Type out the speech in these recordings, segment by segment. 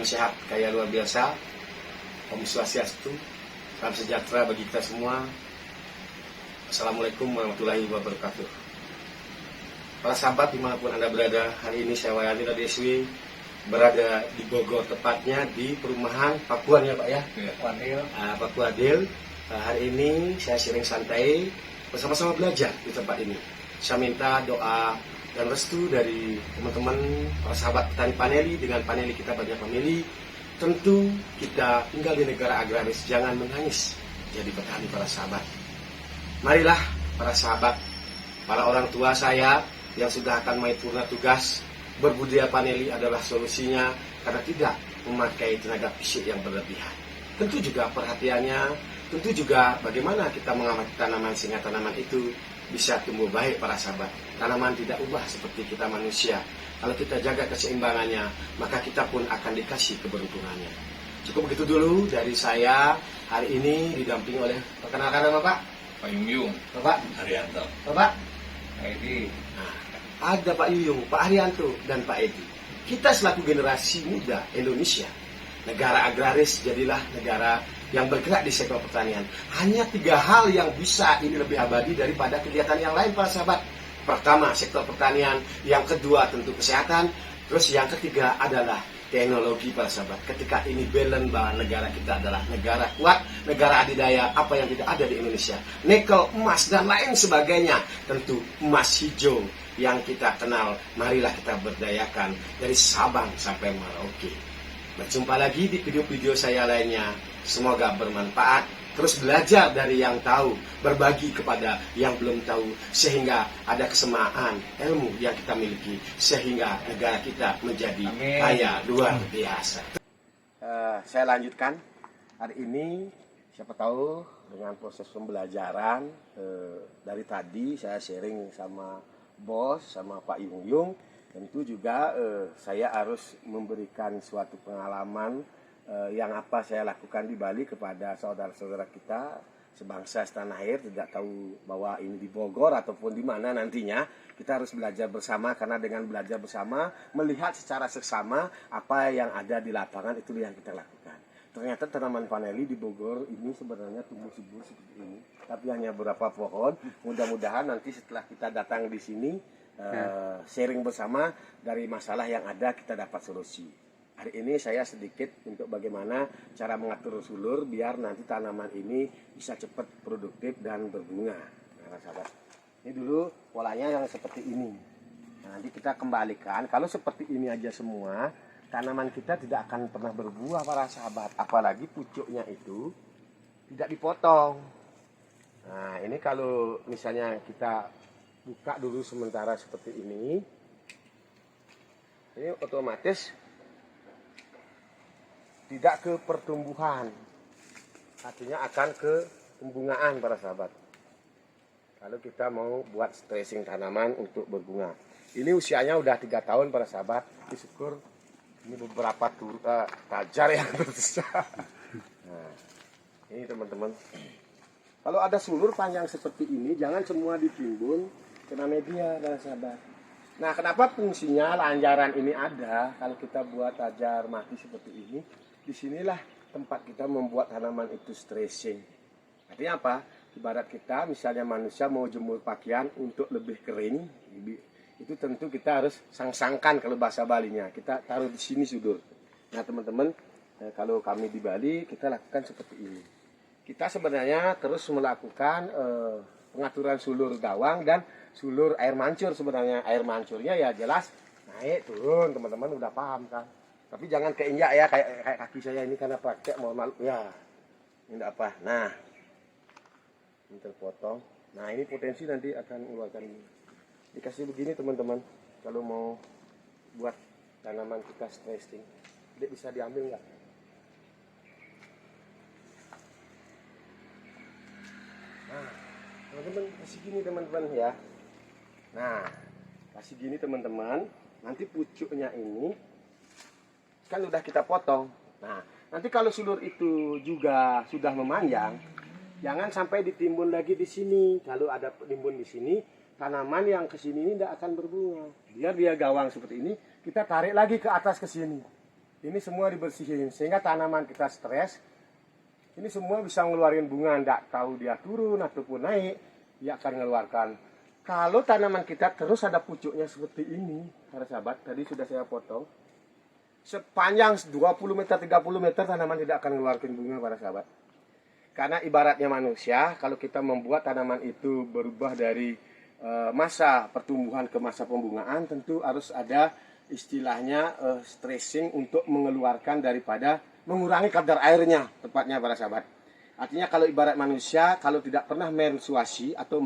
sehat kaya luar biasa. Om Swastiastu, salam sejahtera bagi kita semua. Assalamualaikum warahmatullahi wabarakatuh. Para sahabat dimanapun Anda berada, hari ini saya Wayani Radeswi berada di Bogor, tepatnya di perumahan Pakuan ya Pak ya? Pakuadil. Hari ini saya sharing santai bersama-sama belajar di tempat ini. Saya minta doa dan restu dari teman-teman para sahabat petani paneli dengan paneli kita banyak famili. Tentu kita tinggal di negara agraris, jangan menangis jadi petani para sahabat. Marilah para sahabat, para orang tua saya yang sudah akan mai purna tugas, berbudidaya paneli adalah solusinya karena tidak memakai tenaga fisik yang berlebihan. Tentu juga perhatiannya, tentu juga bagaimana kita mengamati tanaman sehingga tanaman itu bisa tumbuh baik para sahabat. Tanaman tidak ubah seperti kita manusia. Kalau kita jaga keseimbangannya, maka kita pun akan dikasih keberuntungannya. Cukup begitu dulu dari saya. Hari ini didampingi oleh, perkenalkan nama Pak? Pak Yuyung. Bapak? Haryanto. Bapak? Pak Edi. Nah, ada Pak Yuyung, Pak Haryanto, dan Pak Edi. Kita selaku generasi muda Indonesia, negara agraris, jadilah negara yang bergerak di sektor pertanian. Hanya 3 hal yang bisa ini lebih abadi daripada kegiatan yang lain para sahabat. Pertama, sektor pertanian. Yang kedua, tentu kesehatan. Terus yang ketiga adalah teknologi para sahabat. Ketika ini balance bahwa negara kita adalah negara kuat, negara adidaya, apa yang tidak ada di Indonesia. Nikel, emas, dan lain sebagainya. Tentu emas hijau yang kita kenal. Marilah kita berdayakan dari Sabang sampai Merauke. Berjumpa lagi di video-video saya lainnya. Semoga bermanfaat. Terus belajar dari yang tahu, berbagi kepada yang belum tahu, sehingga ada kesamaan ilmu yang kita miliki, sehingga negara kita menjadi kaya luar biasa. Saya lanjutkan hari ini, siapa tahu dengan proses pembelajaran dari tadi saya sharing sama bos, sama Pak Yung. Tentu juga saya harus memberikan suatu pengalaman yang apa saya lakukan di Bali kepada saudara-saudara kita sebangsa setanah air. Tidak tahu bahwa ini di Bogor ataupun di mana nantinya. Kita harus belajar bersama, karena dengan belajar bersama, melihat secara seksama apa yang ada di lapangan, itu yang kita lakukan. Ternyata tanaman paneli di Bogor ini sebenarnya tumbuh subur seperti ini, tapi hanya beberapa pohon. Mudah-mudahan nanti setelah kita datang di sini sharing bersama dari masalah yang ada, kita dapat solusi. Hari ini saya sedikit untuk bagaimana cara mengatur sulur biar nanti tanaman ini bisa cepat produktif dan berbunga. Nah, sahabat, ini dulu polanya yang seperti ini. Nah, nanti kita kembalikan. Kalau seperti ini aja semua, tanaman kita tidak akan pernah berbuah para sahabat. Apalagi pucuknya itu tidak dipotong. Nah, ini kalau misalnya kita buka dulu sementara seperti ini otomatis tidak ke pertumbuhan, artinya akan ke pembungaan para sahabat. Kalau kita mau buat stressing tanaman untuk berbunga, ini usianya udah 3 tahun para sahabat. Syukur ini beberapa tajar yang terbesar. Nah, ini teman-teman, kalau ada sulur panjang seperti ini, jangan semua ditimbun, kena media para sahabat. Nah, kenapa fungsinya lanjaran ini ada? Kalau kita buat tajar mati seperti ini, disinilah tempat kita membuat tanaman itu stressing. Artinya apa? Ibarat kita misalnya manusia mau jemur pakaian untuk lebih kering, itu tentu kita harus sang-sangkan kalau bahasa Balinya. Kita taruh di sini sudur. Nah teman-teman, kalau kami di Bali kita lakukan seperti ini. Kita sebenarnya terus melakukan pengaturan sulur gawang dan sulur air mancur. Sebenarnya air mancurnya ya jelas naik turun, teman-teman udah paham kan. Tapi jangan keinjak ya, kayak kaki saya ini karena praktek, mohon maaf ya. Ini enggak apa. Nah, ini terpotong. Nah, ini potensi nanti akan mengeluarkan ini. Dikasih begini teman-teman, kalau mau buat tanaman kita stressing, dia bisa diambil nggak? Nah, teman-teman kasih gini teman-teman ya. Nah, kasih gini teman-teman. Nanti pucuknya ini kan udah kita potong. Nah, nanti kalau sulur itu juga sudah memanjang, jangan sampai ditimbun lagi di sini. Kalau ada timbun di sini, tanaman yang ke sini ini tidak akan berbunga. Biar dia gawang seperti ini, kita tarik lagi ke atas ke sini. Ini semua dibersihin sehingga tanaman kita stres. Ini semua bisa ngeluarin bunga, nggak tahu dia turun ataupun naik, dia akan mengeluarkan. Kalau tanaman kita terus ada pucuknya seperti ini, para sahabat, tadi sudah saya potong. Sepanjang 20 meter, 30 meter tanaman tidak akan mengeluarkan bunga, para sahabat. Karena ibaratnya manusia, kalau kita membuat tanaman itu berubah dari masa pertumbuhan ke masa pembungaan, tentu harus ada istilahnya stressing untuk mengeluarkan daripada mengurangi kadar airnya, tepatnya para sahabat. Artinya kalau ibarat manusia, kalau tidak pernah menstruasi atau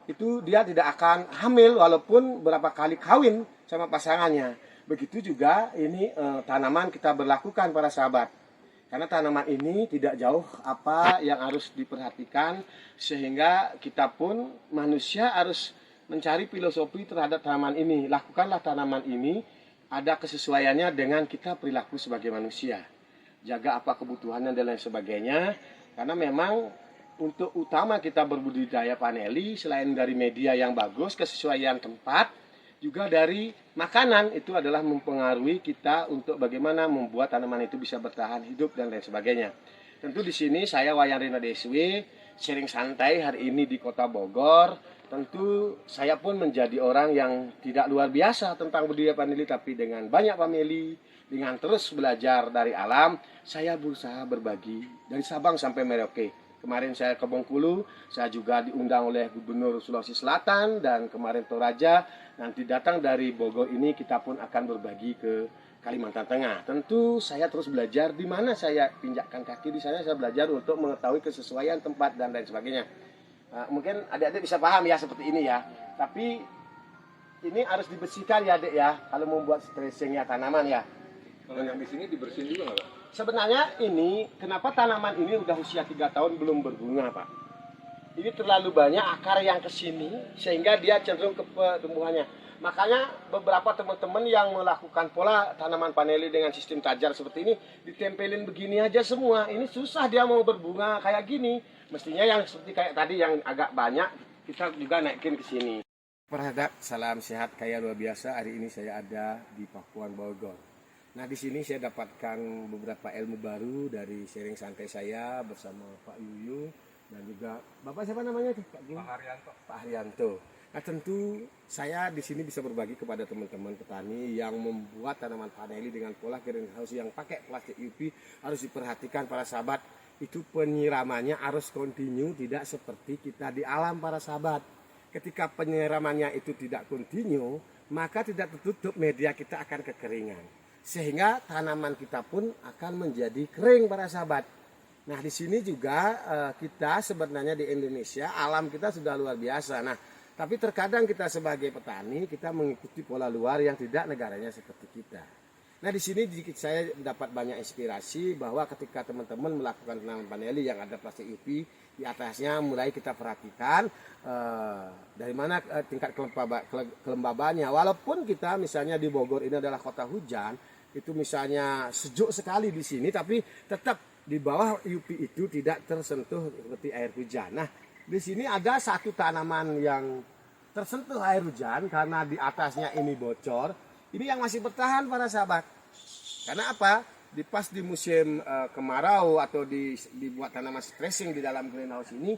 itu dia tidak akan hamil walaupun berapa kali kawin sama pasangannya. Begitu juga ini tanaman kita berlakukan para sahabat. Karena tanaman ini tidak jauh apa yang harus diperhatikan, sehingga kita pun manusia harus mencari filosofi terhadap tanaman ini. Lakukanlah tanaman ini ada kesesuaiannya dengan kita perilaku sebagai manusia. Jaga apa kebutuhannya dan lain sebagainya. Karena memang untuk utama kita berbudidaya paneli, selain dari media yang bagus, kesesuaian tempat, juga dari makanan, itu adalah mempengaruhi kita untuk bagaimana membuat tanaman itu bisa bertahan hidup dan lain sebagainya. Tentu di sini saya Wayan Rina DSW, sharing santai hari ini di Kota Bogor. Tentu saya pun menjadi orang yang tidak luar biasa tentang budidaya paneli, tapi dengan banyak famili, dengan terus belajar dari alam, saya berusaha berbagi dari Sabang sampai Merauke. Kemarin saya ke Bengkulu, saya juga diundang oleh Gubernur Sulawesi Selatan, dan kemarin Toraja. Nanti datang dari Bogor ini kita pun akan berbagi ke Kalimantan Tengah. Tentu saya terus belajar di mana saya pinjakkan kaki, di sana saya belajar untuk mengetahui kesesuaian tempat dan lain sebagainya. Mungkin adik-adik bisa paham ya seperti ini ya. Tapi ini harus dibersihkan ya adik ya, kalau membuat stressingnya tanaman ya. Kalau yang di sini dibersihin juga nggak, Pak? Sebenarnya ini, kenapa tanaman ini udah usia 3 tahun belum berbunga, Pak? Ini terlalu banyak akar yang kesini, sehingga dia cenderung ke pertumbuhannya. Makanya beberapa teman-teman yang melakukan pola tanaman paneli dengan sistem tajar seperti ini, ditempelin begini aja semua. Ini susah dia mau berbunga kayak gini. Mestinya yang seperti kayak tadi yang agak banyak, kita juga naikin ke sini. Perhadap, salam sehat kaya luar biasa. Hari ini saya ada di Pakuan Bogor. Nah, di sini saya dapatkan beberapa ilmu baru dari sharing santai saya bersama Pak Yuyu dan juga Bapak siapa namanya? Pak Haryanto. Pak Haryanto. Nah, tentu saya di sini bisa berbagi kepada teman-teman petani yang membuat tanaman paneli dengan pola greenhouse yang pakai plastik UV. Harus diperhatikan para sahabat, itu penyiramannya harus kontinu, tidak seperti kita di alam para sahabat. Ketika penyiramannya itu tidak kontinu, maka tidak tertutup, media kita akan kekeringan. Sehingga tanaman kita pun akan menjadi kering para sahabat. Nah, di sini juga kita sebenarnya di Indonesia alam kita sudah luar biasa. Nah, tapi terkadang kita sebagai petani kita mengikuti pola luar yang tidak negaranya seperti kita. Nah, di sini saya dapat banyak inspirasi bahwa ketika teman-teman melakukan tanaman paneli yang ada plastik UV di atasnya, mulai kita perhatikan dari mana tingkat kelembabannya. Walaupun kita misalnya di Bogor ini adalah kota hujan, itu misalnya sejuk sekali di sini, tapi tetap di bawah UV itu tidak tersentuh seperti air hujan. Nah, di sini ada satu tanaman yang tersentuh air hujan karena di atasnya ini bocor. Ini yang masih bertahan para sahabat. Karena apa? Pas di musim kemarau atau dibuat tanaman stressing di dalam greenhouse ini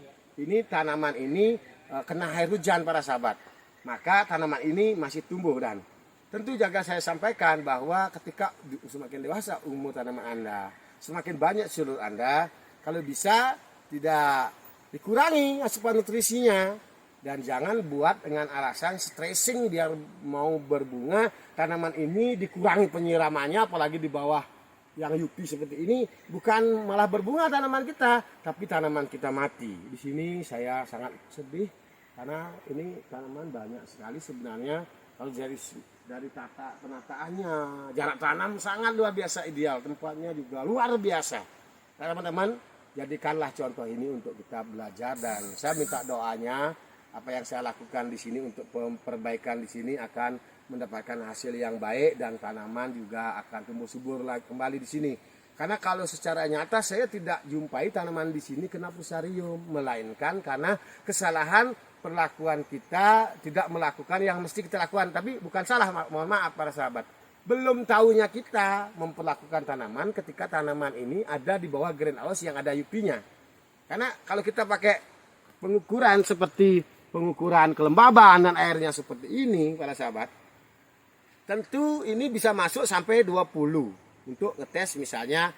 tanaman ini kena air hujan para sahabat. Maka tanaman ini masih tumbuh, dan tentu juga saya sampaikan bahwa ketika semakin dewasa umur tanaman Anda, semakin banyak seluruh Anda, kalau bisa tidak dikurangi asupan nutrisinya. Dan jangan buat dengan alasan stressing biar mau berbunga, tanaman ini dikurangi penyiramannya, apalagi di bawah yang UV seperti ini, bukan malah berbunga tanaman kita, tapi tanaman kita mati. Di sini saya sangat sedih karena ini tanaman banyak sekali sebenarnya. Kalau dari tata penataannya, jarak tanam sangat luar biasa ideal, tempatnya juga luar biasa. Teman-teman, jadikanlah contoh ini untuk kita belajar, dan saya minta doanya. Apa yang saya lakukan di sini untuk perbaikan di sini akan mendapatkan hasil yang baik, dan tanaman juga akan tumbuh subur lagi kembali di sini. Karena kalau secara nyata saya tidak jumpai tanaman di sini kena fusarium, melainkan karena kesalahan perlakuan kita tidak melakukan yang mesti kita lakukan. Tapi bukan salah, mohon maaf para sahabat. Belum tahunya kita memperlakukan tanaman ketika tanaman ini ada di bawah greenhouse yang ada UV-nya. Karena kalau kita pakai pengukuran seperti pengukuran kelembaban dan airnya seperti ini, para sahabat, tentu ini bisa masuk sampai 20 untuk ngetes misalnya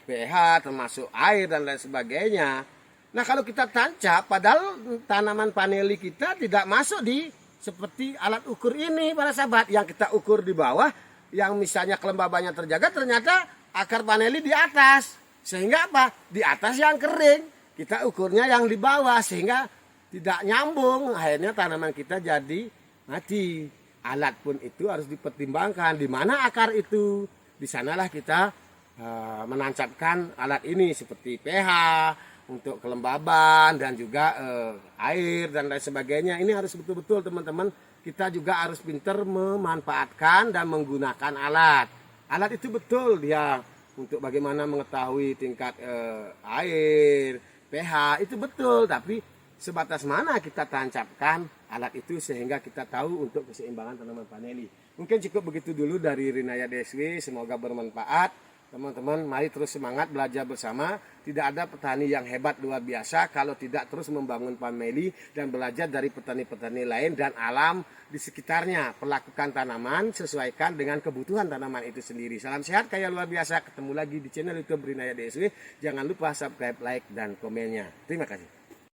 pH termasuk air dan lain sebagainya. Nah kalau kita tancap, padahal tanaman paneli kita tidak masuk di seperti alat ukur ini, para sahabat, yang kita ukur di bawah, yang misalnya kelembabannya terjaga, ternyata akar paneli di atas, sehingga apa? Di atas yang kering, kita ukurnya yang di bawah, sehingga tidak nyambung, akhirnya tanaman kita jadi mati. Alat pun itu harus dipertimbangkan, di mana akar itu, di sanalah kita menancapkan alat ini seperti pH untuk kelembaban dan juga air dan lain sebagainya. Ini harus betul-betul teman-teman, kita juga harus pintar memanfaatkan dan menggunakan alat. Alat itu betul dia untuk bagaimana mengetahui tingkat air, pH, itu betul, tapi sebatas mana kita tancapkan alat itu sehingga kita tahu untuk keseimbangan tanaman paneli. Mungkin cukup begitu dulu dari Rinaya DSW, semoga bermanfaat. Teman-teman, mari terus semangat belajar bersama. Tidak ada petani yang hebat luar biasa kalau tidak terus membangun paneli dan belajar dari petani-petani lain dan alam di sekitarnya. Perlakukan tanaman sesuaikan dengan kebutuhan tanaman itu sendiri. Salam sehat kaya luar biasa. Ketemu lagi di channel YouTube Rinaya DSW. Jangan lupa subscribe, like, dan komennya. Terima kasih.